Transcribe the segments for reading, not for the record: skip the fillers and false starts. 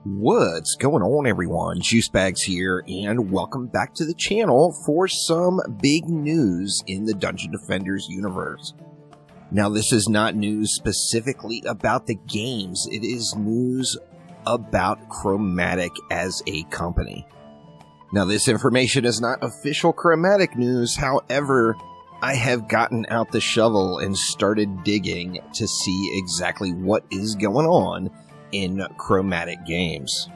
What's going on, everyone? Juicebags here, and welcome back to the channel for some big news in the Dungeon Defenders universe. Now, this is not news specifically about the games. It is news about Chromatic as a company. Now, this information is not official Chromatic news. However, I have gotten out the shovel and started digging to see exactly what is going on in Chromatic Games.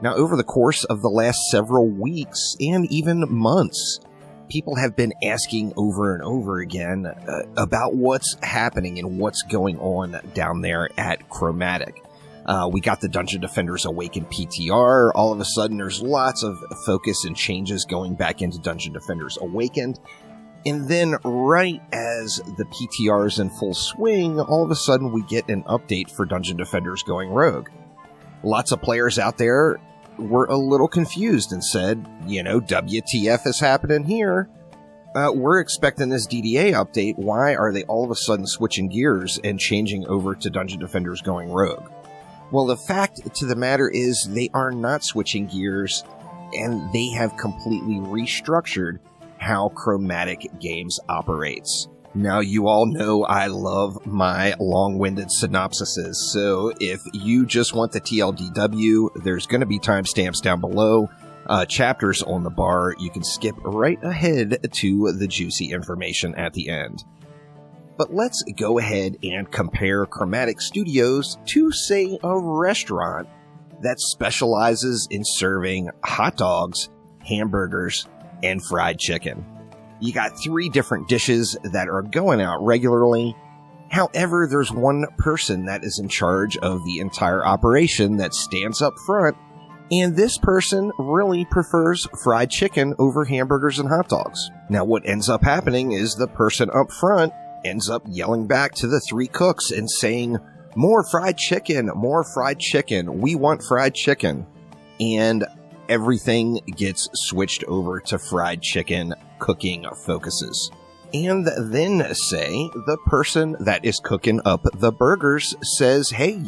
Now, over the course of the last several weeks and even months, people have been asking over and over again about what's happening and what's going on down there at Chromatic. We got the Dungeon Defenders Awakened PTR. All of a sudden, there's lots of focus and changes going back into Dungeon Defenders Awakened. And then right as the PTR is in full swing, all of a sudden we get an update for Dungeon Defenders Going Rogue. Lots of players out there were a little confused and said, WTF is happening here? We're expecting this DDA update. Why are they all of a sudden switching gears and changing over to Dungeon Defenders Going Rogue? Well, the fact to the matter is they are not switching gears, and they have completely restructured how Chromatic Games operates. Now, you all know I love my long-winded synopsises, so if you just want the TLDW, there's going to be timestamps down below, chapters on the bar. You can skip right ahead to the juicy information at the end. But let's go ahead and compare Chromatic Studios to, say, a restaurant that specializes in serving hot dogs, hamburgers, and fried chicken. You got 3 different dishes that are going out regularly. However, there's one person that is in charge of the entire operation that stands up front, and this person really prefers fried chicken over hamburgers and hot dogs. Now, what ends up happening is the person up front ends up yelling back to the 3 cooks and saying, more fried chicken, we want fried chicken. And everything gets switched over to fried chicken cooking focuses. And then, say, the person that is cooking up the burgers says, hey,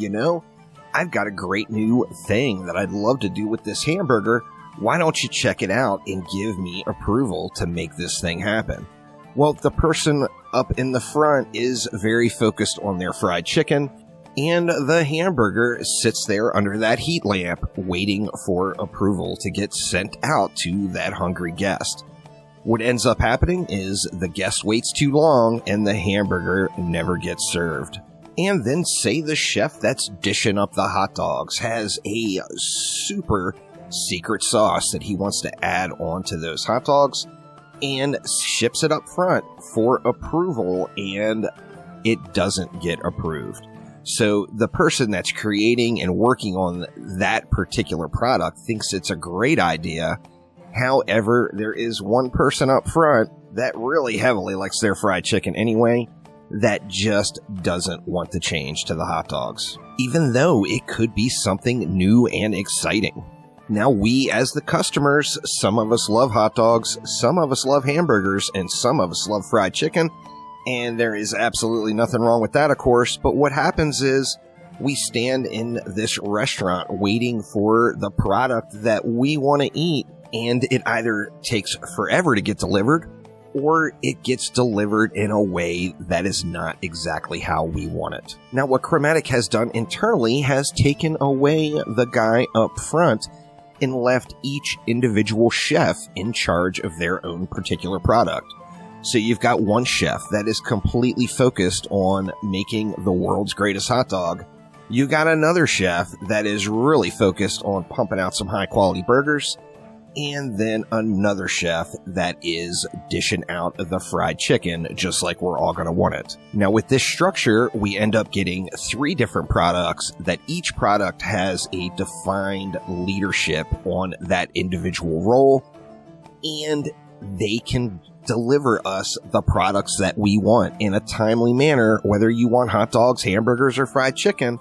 I've got a great new thing that I'd love to do with this hamburger. Why don't you check it out and give me approval to make this thing happen? Well, the person up in the front is very focused on their fried chicken, and the hamburger sits there under that heat lamp waiting for approval to get sent out to that hungry guest. What ends up happening is the guest waits too long and the hamburger never gets served. And then, say, the chef that's dishing up the hot dogs has a super secret sauce that he wants to add on to those hot dogs and ships it up front for approval, and it doesn't get approved. So the person that's creating and working on that particular product thinks it's a great idea. However, there is one person up front that really heavily likes their fried chicken anyway that just doesn't want the change to the hot dogs, even though it could be something new and exciting. Now, we as the customers, some of us love hot dogs, some of us love hamburgers, and some of us love fried chicken. And there is absolutely nothing wrong with that, of course, but what happens is we stand in this restaurant waiting for the product that we want to eat, and it either takes forever to get delivered, or it gets delivered in a way that is not exactly how we want it. Now, what Chromatic has done internally has taken away the guy up front and left each individual chef in charge of their own particular product. So you've got one chef that is completely focused on making the world's greatest hot dog. You got another chef that is really focused on pumping out some high quality burgers. And then another chef that is dishing out the fried chicken just like we're all going to want it. Now, with this structure, we end up getting 3 different products that each product has a defined leadership on that individual role, and they can deliver us the products that we want in a timely manner, whether you want hot dogs, hamburgers, or fried chicken.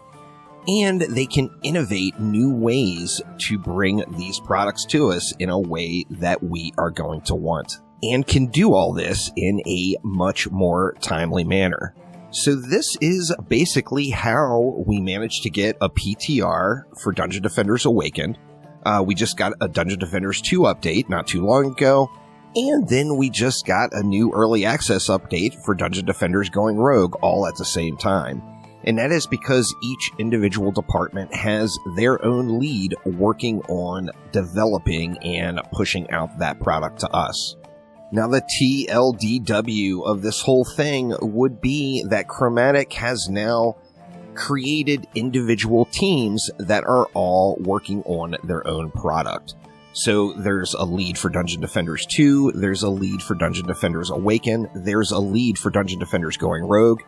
And they can innovate new ways to bring these products to us in a way that we are going to want, and can do all this in a much more timely manner. So this is basically how we managed to get a PTR for Dungeon Defenders Awakened. We just got a Dungeon Defenders 2 update not too long ago, and then we just got a new early access update for Dungeon Defenders Going Rogue all at the same time. And that is because each individual department has their own lead working on developing and pushing out that product to us. Now, the TLDW of this whole thing would be that Chromatic has now created individual teams that are all working on their own product. So there's a lead for Dungeon Defenders 2, there's a lead for Dungeon Defenders Awaken, there's a lead for Dungeon Defenders Going Rogue,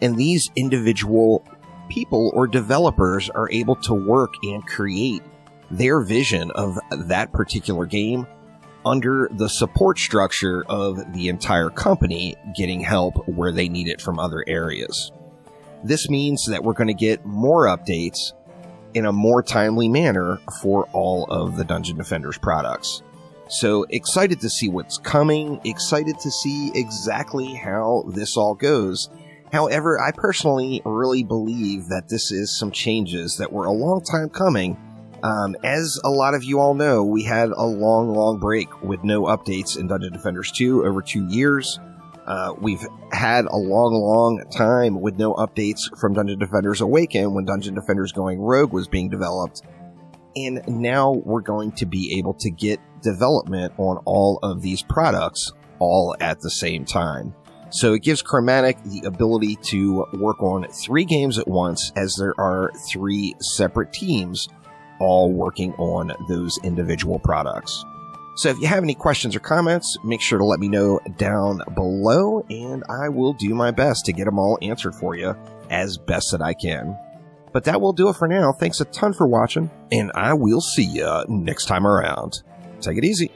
and these individual people or developers are able to work and create their vision of that particular game under the support structure of the entire company, getting help where they need it from other areas. This means that we're going to get more updates in a more timely manner for all of the Dungeon Defenders products. So excited to see what's coming, excited to see exactly how this all goes. However, I personally really believe that this is some changes that were a long time coming. As a lot of you all know, we had a long break with no updates in Dungeon Defenders 2 over 2 years. We've had a long time with no updates from Dungeon Defenders Awaken when Dungeon Defenders Going Rogue was being developed. And now we're going to be able to get development on all of these products all at the same time. So it gives Chromatic the ability to work on 3 games at once, as there are 3 separate teams all working on those individual products. So if you have any questions or comments, make sure to let me know down below, and I will do my best to get them all answered for you as best that I can. But that will do it for now. Thanks a ton for watching, and I will see you next time around. Take it easy.